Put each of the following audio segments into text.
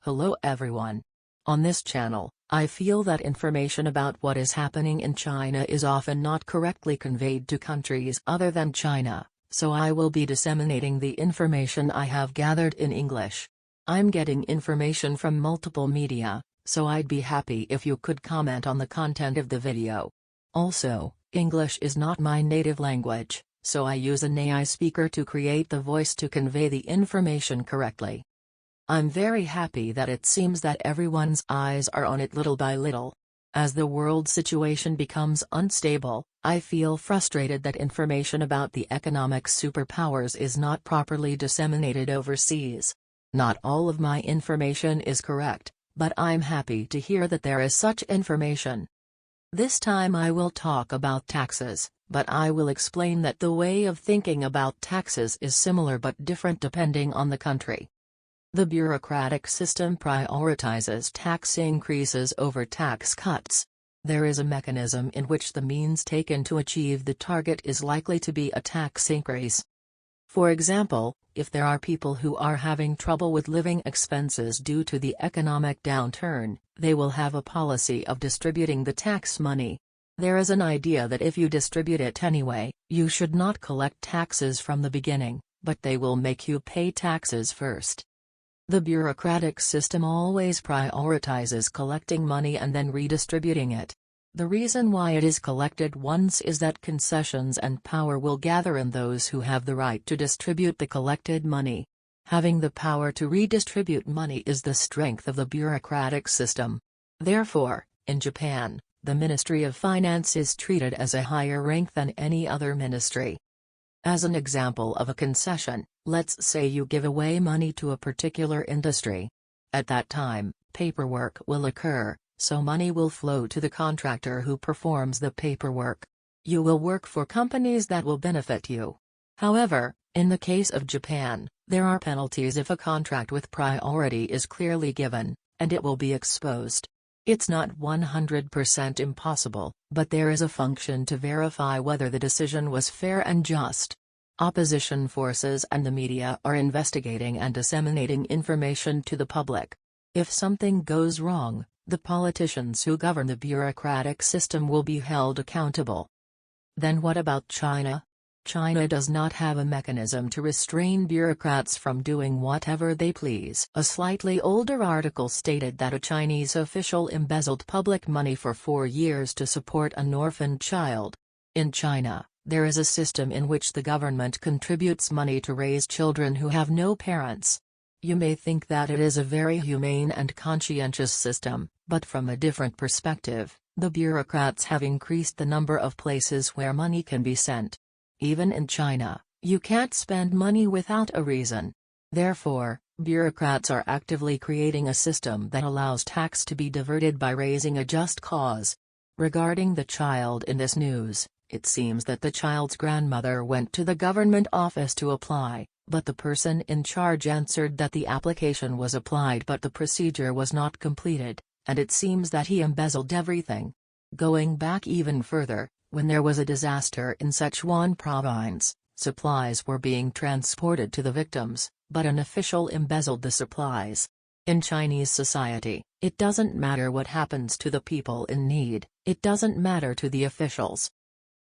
Hello everyone. On this channel, I feel that information about what is happening in China is often not correctly conveyed to countries other than China, so I will be disseminating the information I have gathered in English. I'm getting information from multiple media, so I'd be happy if you could comment on the content of the video. Also, English is not my native language, so I use an AI speaker to create the voice to convey the information correctly. I'm very happy that it seems that everyone's eyes are on it little by little. As the world situation becomes unstable, I feel frustrated that information about the economic superpowers is not properly disseminated overseas. Not all of my information is correct, but I'm happy to hear that there is such information. This time I will talk about taxes, but I will explain that the way of thinking about taxes is similar but different depending on the country. The bureaucratic system prioritizes tax increases over tax cuts. There is a mechanism in which the means taken to achieve the target is likely to be a tax increase. For example, if there are people who are having trouble with living expenses due to the economic downturn, they will have a policy of distributing the tax money. There is an idea that if you distribute it anyway, you should not collect taxes from the beginning, but they will make you pay taxes first. The bureaucratic system always prioritizes collecting money and then redistributing it. The reason why it is collected once is that concessions and power will gather in those who have the right to distribute the collected money. Having the power to redistribute money is the strength of the bureaucratic system. Therefore, in Japan, the Ministry of Finance is treated as a higher rank than any other ministry. As an example of a concession, let's say you give away money to a particular industry. At that time, paperwork will occur, so money will flow to the contractor who performs the paperwork. You will work for companies that will benefit you. However, in the case of Japan, there are penalties if a contract with priority is clearly given, and it will be exposed. It's not 100% impossible, but there is a function to verify whether the decision was fair and just. Opposition forces and the media are investigating and disseminating information to the public. If something goes wrong, the politicians who govern the bureaucratic system will be held accountable. Then what about China? China does not have a mechanism to restrain bureaucrats from doing whatever they please. A slightly older article stated that a Chinese official embezzled public money for 4 years to support an orphaned child. In China, there is a system in which the government contributes money to raise children who have no parents. You may think that it is a very humane and conscientious system, but from a different perspective, the bureaucrats have increased the number of places where money can be sent. Even in China, you can't spend money without a reason. Therefore, bureaucrats are actively creating a system that allows tax to be diverted by raising a just cause. Regarding the child in this news, it seems that the child's grandmother went to the government office to apply, but the person in charge answered that the application was applied but the procedure was not completed, and it seems that he embezzled everything. Going back even further, when there was a disaster in Sichuan province, supplies were being transported to the victims, but an official embezzled the supplies. In Chinese society, it doesn't matter what happens to the people in need, it doesn't matter to the officials.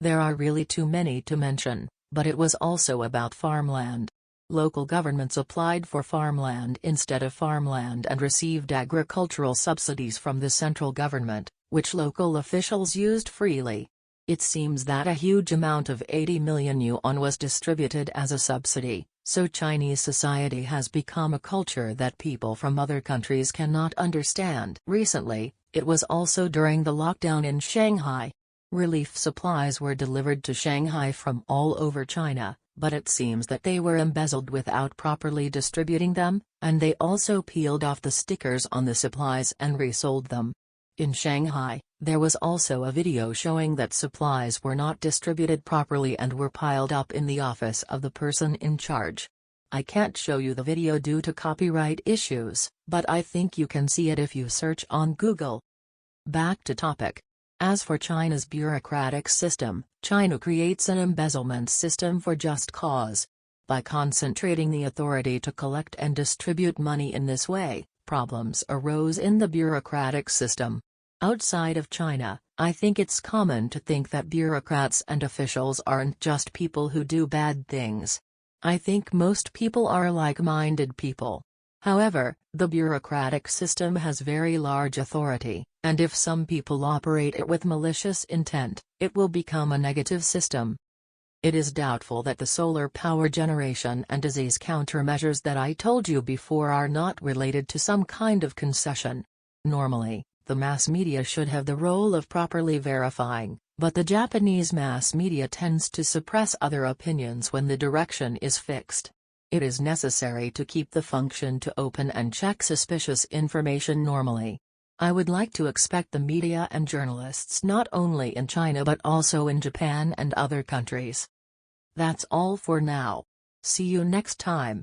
There are really too many to mention, but it was also about farmland. Local governments applied for farmland instead of farmland and received agricultural subsidies from the central government, which local officials used freely. It seems that a huge amount of 80 million yuan was distributed as a subsidy, so Chinese society has become a culture that people from other countries cannot understand. Recently, it was also during the lockdown in Shanghai. Relief supplies were delivered to Shanghai from all over China, but it seems that they were embezzled without properly distributing them, and they also peeled off the stickers on the supplies and resold them. In Shanghai, there was also a video showing that supplies were not distributed properly and were piled up in the office of the person in charge. I can't show you the video due to copyright issues, but I think you can see it if you search on Google. Back to topic. As for China's bureaucratic system, China creates an embezzlement system for just cause. By concentrating the authority to collect and distribute money in this way, Problems arose in the bureaucratic system. Outside of China, I think it's common to think that bureaucrats and officials aren't just people who do bad things. I think most people are like-minded people. However, the bureaucratic system has very large authority, and if some people operate it with malicious intent, it will become a negative system. It is doubtful that the solar power generation and disease countermeasures that I told you before are not related to some kind of concession. Normally, the mass media should have the role of properly verifying, but the Japanese mass media tends to suppress other opinions when the direction is fixed. It is necessary to keep the function to open and check suspicious information normally. I would like to expect the media and journalists not only in China but also in Japan and other countries. That's all for now. See you next time.